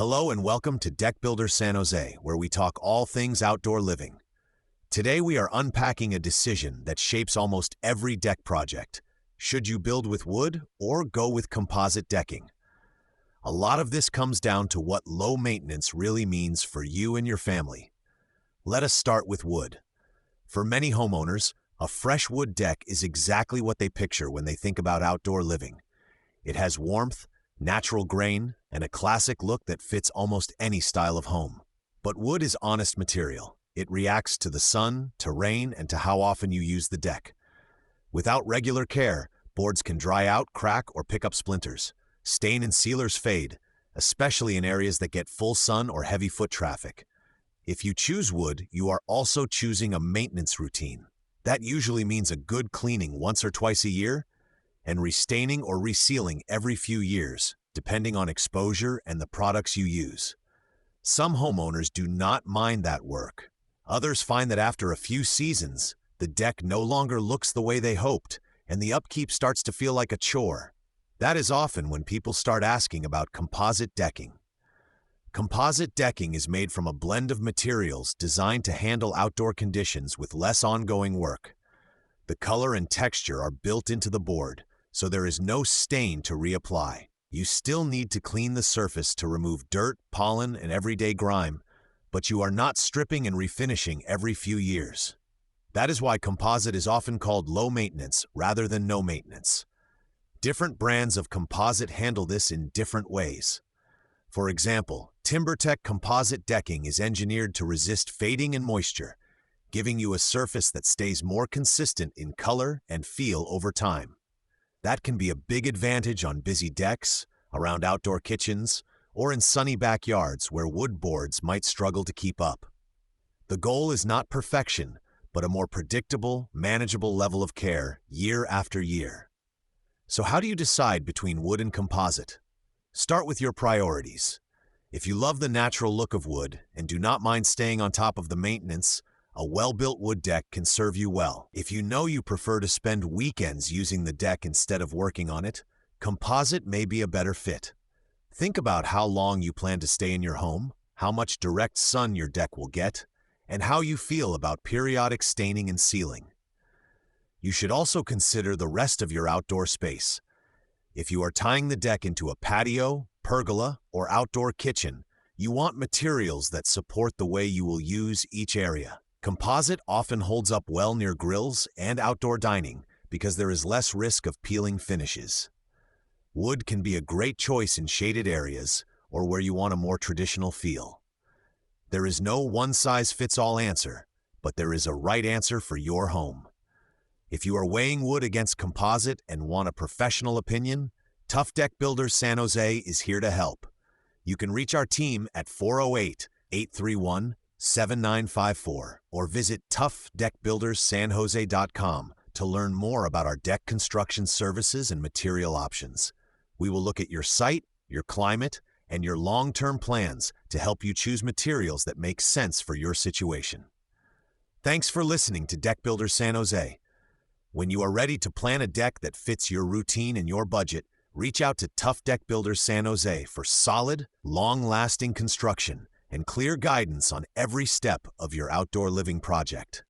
Hello and welcome to Deck Builders San Jose, where we talk all things outdoor living. Today we are unpacking a decision that shapes almost every deck project. Should you build with wood or go with composite decking? A lot of this comes down to what low maintenance really means for you and your family. Let us start with wood. For many homeowners, a fresh wood deck is exactly what they picture when they think about outdoor living. It has warmth, natural grain, and a classic look that fits almost any style of home. But wood is honest material. It reacts to the sun, to rain, and to how often you use the deck. Without regular care, boards can dry out, crack, or pick up splinters. Stain and sealers fade, especially in areas that get full sun or heavy foot traffic. If you choose wood, you are also choosing a maintenance routine. That usually means a good cleaning once or twice a year, and restaining or resealing every few years, depending on exposure and the products you use. Some homeowners do not mind that work. Others find that after a few seasons, the deck no longer looks the way they hoped, and the upkeep starts to feel like a chore. That is often when people start asking about composite decking. Composite decking is made from a blend of materials designed to handle outdoor conditions with less ongoing work. The color and texture are built into the board, so there is no stain to reapply. You still need to clean the surface to remove dirt, pollen, and everyday grime, but you are not stripping and refinishing every few years. That is why composite is often called low maintenance rather than no maintenance. Different brands of composite handle this in different ways. For example, TimberTech composite decking is engineered to resist fading and moisture, giving you a surface that stays more consistent in color and feel over time. That can be a big advantage on busy decks, around outdoor kitchens, or in sunny backyards where wood boards might struggle to keep up. The goal is not perfection, but a more predictable, manageable level of care year after year. So how do you decide between wood and composite? Start with your priorities. If you love the natural look of wood and do not mind staying on top of the maintenance, a well-built wood deck can serve you well. If you know you prefer to spend weekends using the deck instead of working on it, composite may be a better fit. Think about how long you plan to stay in your home, how much direct sun your deck will get, and how you feel about periodic staining and sealing. You should also consider the rest of your outdoor space. If you are tying the deck into a patio, pergola, or outdoor kitchen, you want materials that support the way you will use each area. Composite often holds up well near grills and outdoor dining because there is less risk of peeling finishes. Wood can be a great choice in shaded areas or where you want a more traditional feel. There is no one-size-fits-all answer, but there is a right answer for your home. If you are weighing wood against composite and want a professional opinion, Tough Deck Builders San Jose is here to help. You can reach our team at 408-831-7954 or visit toughdeckbuilderssanjose.com to learn more about our deck construction services and material options. We will look at your site, your climate, and your long-term plans to help you choose materials that make sense for your situation. Thanks for listening to Deck Builders San Jose. When you are ready to plan a deck that fits your routine and your budget, reach out to Tough Deck Builders San Jose for solid, long-lasting construction and clear guidance on every step of your outdoor living project.